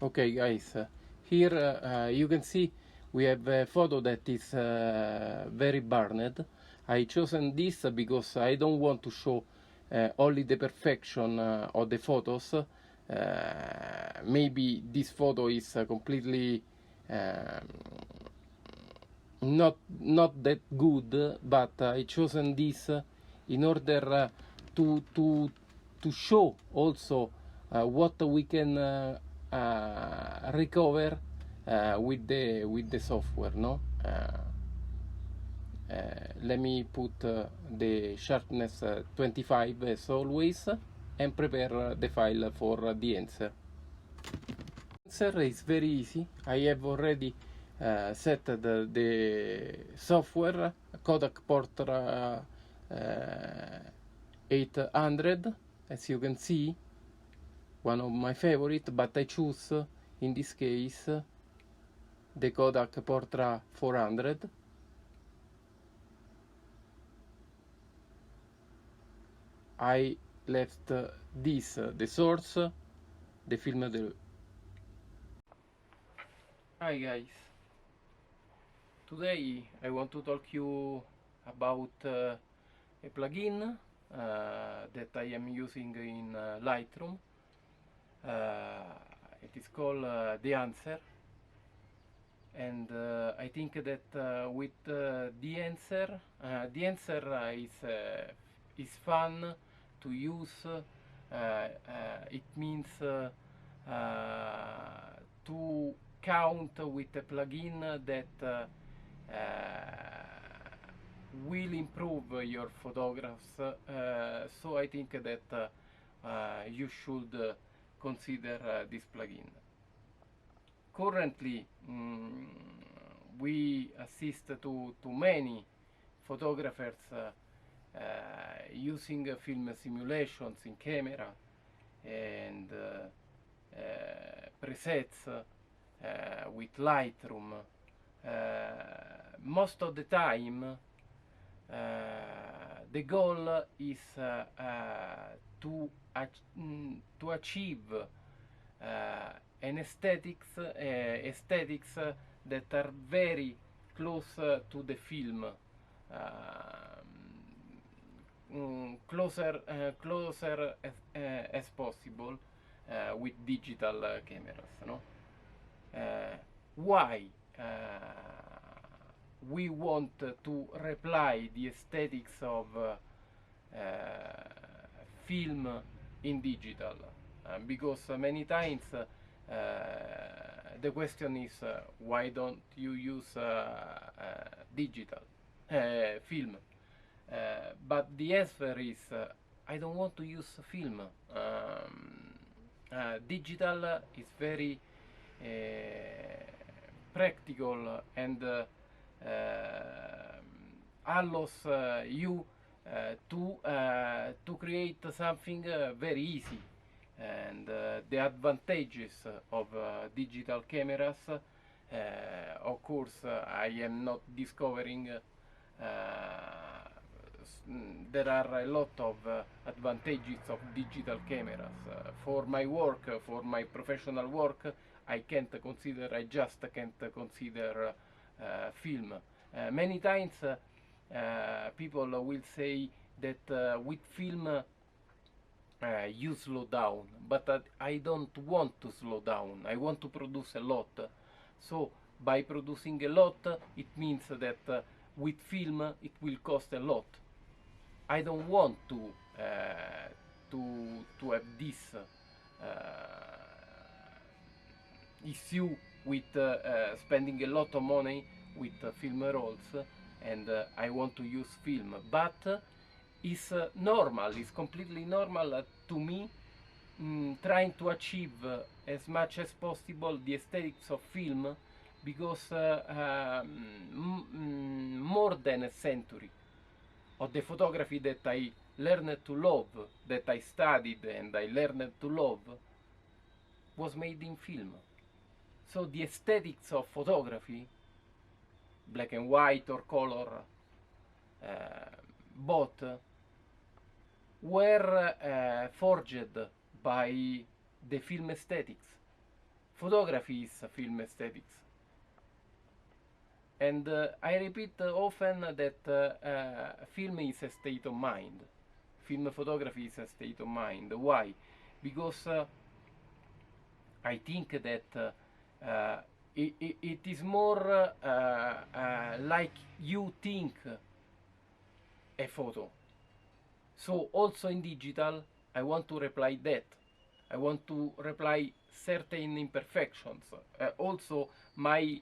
Okay guys, here you can see we have a photo that is very burned. I chosen this because I don't want to show only the perfection of the photos. Maybe this photo is completely not that good, but I chosen this in order to show also what we can recover with the software, no? Let me put the sharpness 25 as always and prepare the file for DEHANCER. DEHANCER is very easy. I have already set the software Kodak Portra 800, as you can see, one of my favorite, but I choose in this case the Kodak Portra 400. I left this, the source, the film. Hi guys, today I want to talk you about a plugin that I am using in Lightroom. It is called DEHANCER, and I think that with DEHANCER is fun to use. It means to count with a plugin that will improve your photographs, so I think that you should consider this plugin. Currently we assist to many photographers using film simulations in camera and presets with Lightroom. Most of the time the goal is to achieve an aesthetics that are very close to the film, closer as possible with digital cameras, no? Why we want to reply the aesthetics of film in digital? Because many times the question is why don't you use digital film? But the answer is I don't want to use film. Digital is very practical and allows you to create something very easy. And the advantages of digital cameras, of course, I am not discovering. There are a lot of advantages of digital cameras. For my work, for my professional work, I just can't consider film. Many times people will say that with film you slow down, but I don't want to slow down. I want to produce a lot. So by producing a lot, it means that with film it will cost a lot. I don't want to have this issue with spending a lot of money with film rolls, and I want to use film. But it's normal, it's completely normal to me trying to achieve as much as possible the aesthetics of film, because more than a century of the photography that I learned to love, that I studied and I learned to love, was made in film. So the aesthetics of photography, black and white or color, both, were forged by the film aesthetics. photography is film aesthetics. And I repeat often that film is a state of mind. Film photography is a state of mind. Why? Because I think that it is more like you think a photo. So also in digital, I want to reply that. I want to reply certain imperfections. Also, my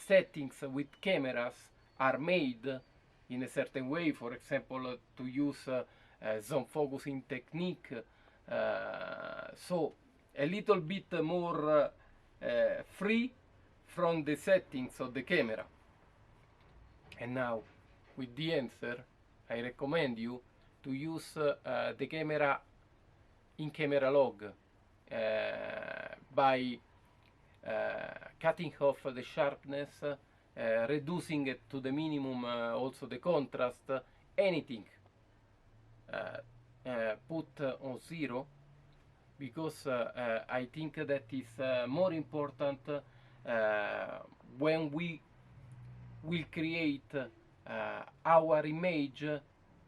settings with cameras are made in a certain way. For example, to use zoom focusing technique. So a little bit more free from the settings of the camera. And now with DEHANCER, I recommend you to use the camera in camera log by cutting off the sharpness, reducing it to the minimum, also the contrast, anything put on 0, because I think that is more important when we will create our image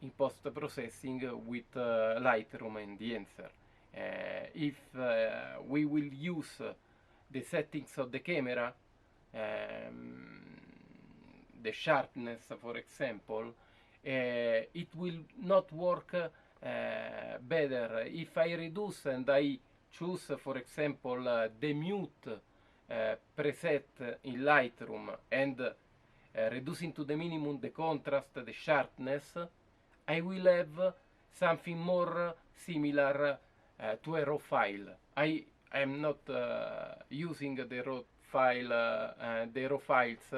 in post-processing with Lightroom and DEHANCER. If we will use the settings of the camera, the sharpness for example, it will not work better. If I reduce and I choose for example the mute preset in Lightroom and reducing to the minimum the contrast, the sharpness, I will have something more similar to a raw file. I am not using the raw files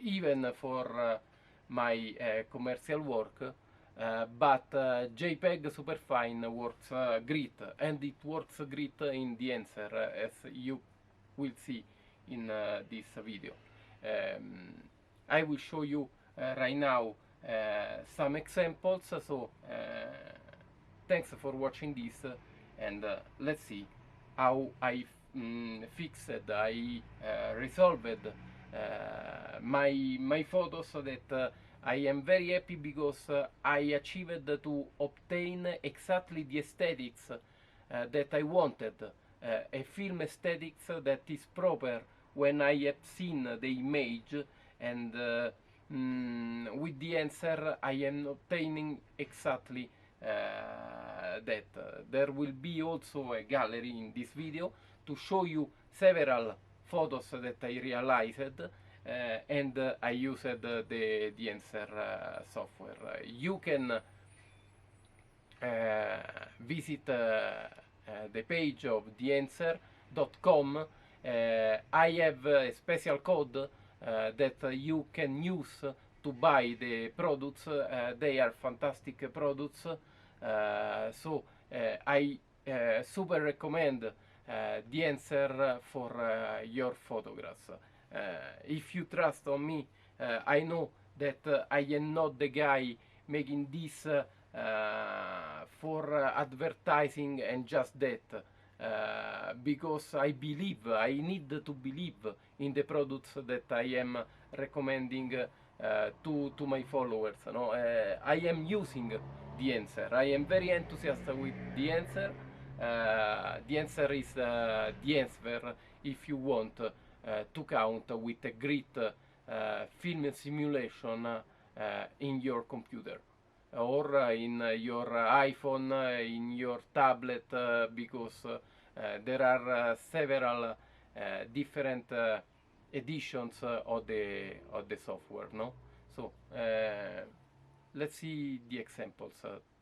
even for my commercial work, but JPEG Superfine works great, and it works great in DEHANCER, as you will see in this video. I will show you right now some examples. So thanks for watching this, and let's see how I fixed, I resolved my photos, so that I am very happy, because I achieved to obtain exactly the aesthetics that I wanted, a film aesthetics that is proper when I have seen the image, and with DEHANCER I am obtaining exactly that. There will be also a gallery in this video to show you several photos that I realized, and I used the DEHANCER software. You can visit the page of DEHANCER.com. I have a special code that you can use to buy the products. They are fantastic products, so I super recommend DEHANCER for your photographs. If you trust on me, I know that I am not the guy making this for advertising and just that, because I believe, I need to believe in the products that I am recommending to my followers. No? I am using DEHANCER. I am very enthusiastic with DEHANCER. DEHANCER is the answer if you want to count with a great film simulation in your computer, or in your iPhone, in your tablet, because there are several different editions of the software. No, so let's see the examples.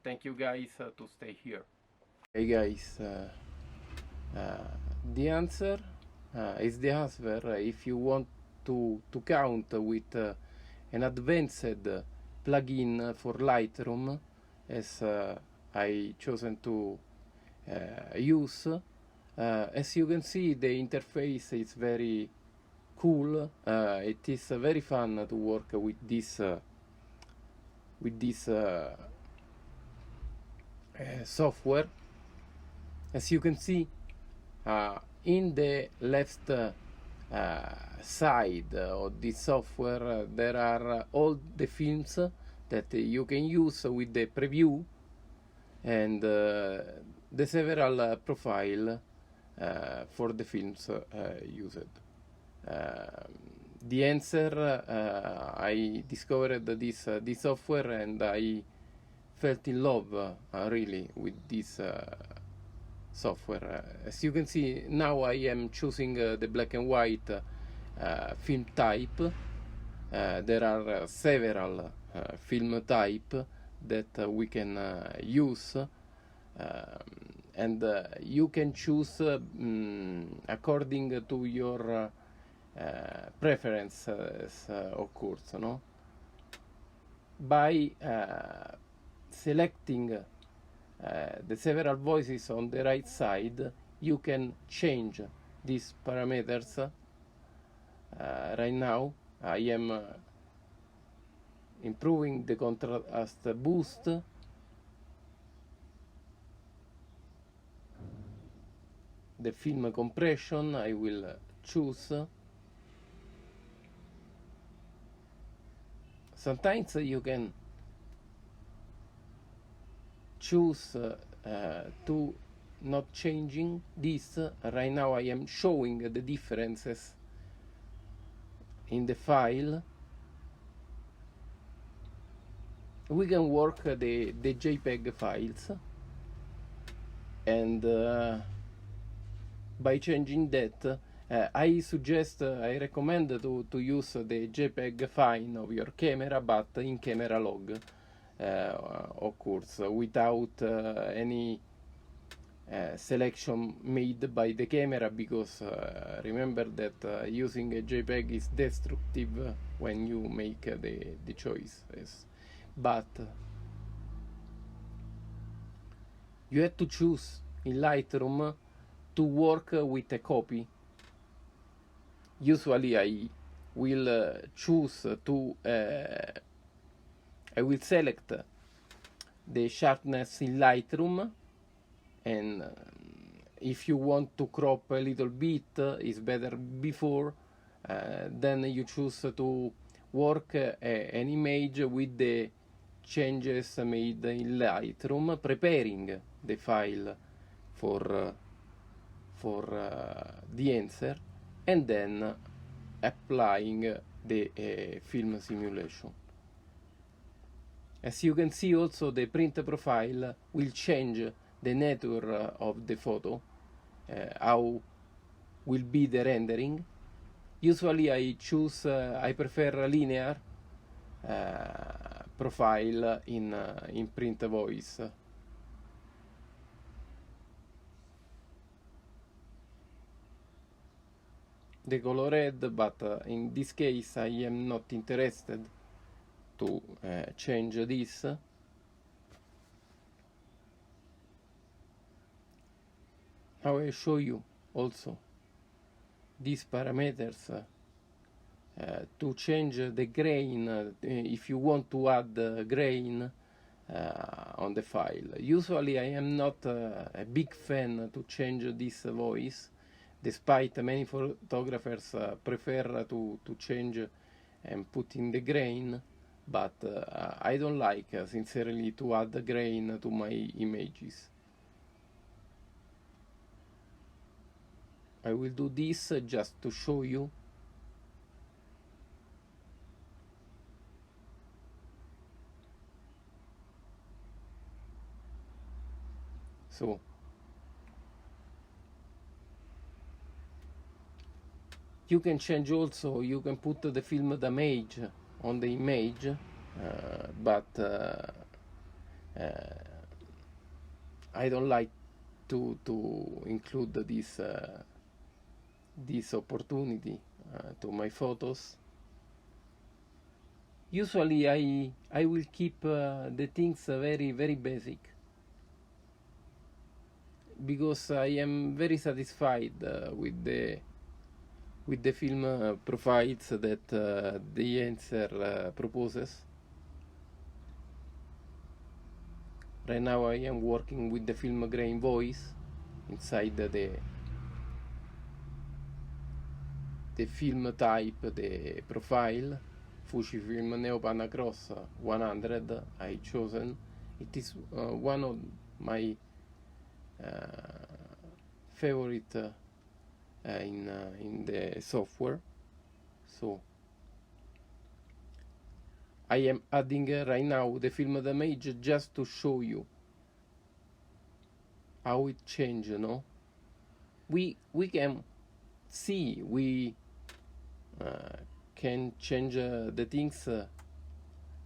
Thank you guys to stay here. Hey guys, the answer is the answer if you want to count with an advanced plugin for Lightroom, as I chosen to use. As you can see, the interface is very cool. It is very fun to work with this software. As you can see, in the left side of this software there are all the films that you can use with the preview and the several profile for the films used. DEHANCER, I discovered this software and I felt in love really with this software. As you can see, now I am choosing the black and white film type. There are several film type that we can use, and you can choose according to your preferences, of course, no? By selecting the several voices on the right side, you can change these parameters. Right now I am improving the contrast boost, the film compression I will choose. Sometimes you can choose to not changing this. Right now I am showing the differences in the file. We can work the JPEG files, and by changing that, I recommend to use the JPEG file of your camera, but in camera log, of course, without any selection made by the camera, because remember that using a JPEG is destructive when you make the choices. But you have to choose in Lightroom to work with a copy. Usually I will choose to I will select the sharpness in Lightroom, and if you want to crop a little bit, it's better before. Then you choose to work an image with the changes made in Lightroom, preparing the file for the answer, and then applying the film simulation. As you can see, also the print profile will change the nature of the photo, how will be the rendering. Usually I prefer a linear profile in print voice. The color red, but in this case I am not interested to change this. Now I show you also these parameters to change the grain, if you want to add grain on the file. Usually I am not a big fan to change this voice, despite many photographers prefer to change and put in the grain, but I don't like sincerely to add grain to my images. I will do this just to show you. So you can change also, you can put the film damage on the image, but I don't like to include this opportunity to my photos. Usually I will keep the things very basic, because I am very satisfied with the film profiles that DEHANCER proposes. Right now I am working with the film grain voice inside the film type, the profile, Fujifilm Neopanacross 100 I chosen. It is one of my favorite in the software. So I am adding right now the film image just to show you how it changes, no? We can see, we can change the things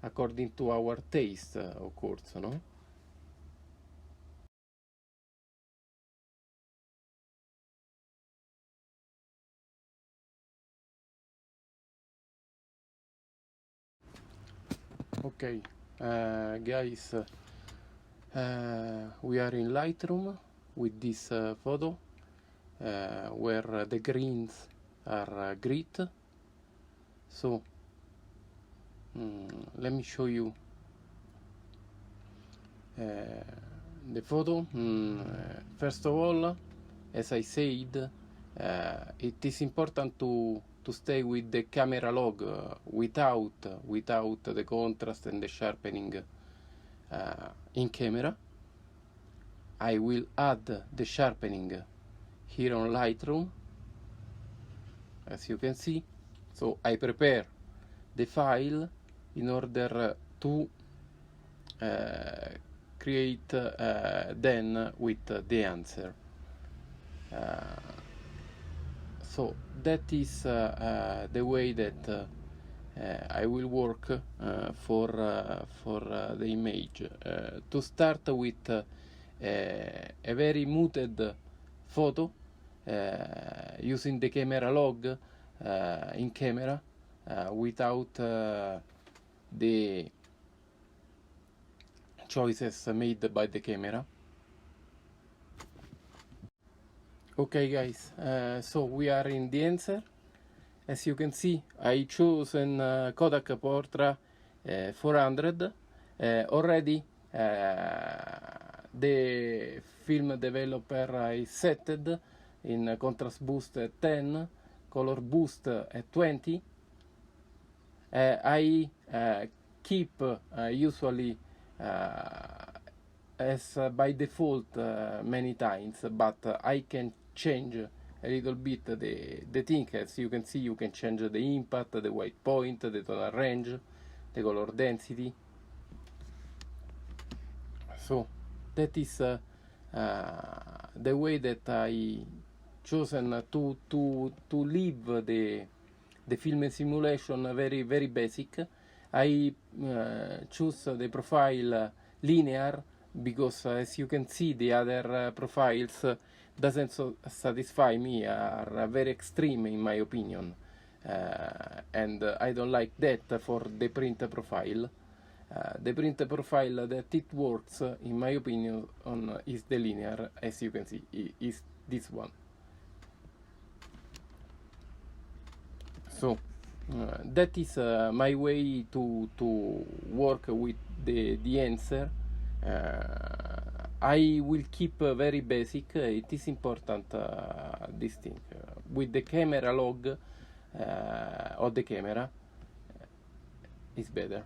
according to our taste, of course, no? Okay, guys, we are in Lightroom with this photo where the greens are grit. So let me show you the photo. First of all, as I said, it is important to stay with the camera log without the contrast and the sharpening in camera. I will add the sharpening here on Lightroom, as you can see. So I prepare the file in order to create then with DEHANCER. So that is the way that I will work for the image. To start with a very muted photo using the camera log in camera without the choices made by the camera. Okay guys, so we are in the answer. As you can see, I chosen Kodak Portra 400. Already the film developer is setted in contrast boost at 10, color boost at 20. I keep usually as by default many times, but I can change a little bit the thing. As you can see, you can change the impact, the white point, the tonal range, the color density. So that is the way that I chosen to leave the film simulation very basic. I choose the profile linear because as you can see the other profiles doesn't satisfy me, are very extreme in my opinion, and I don't like that for the print profile. The print profile that it works in my opinion is the linear, as you can see, is this one. So that is my way to work with the DEHANCER. I will keep very basic. It is important this thing with the camera log of the camera is better.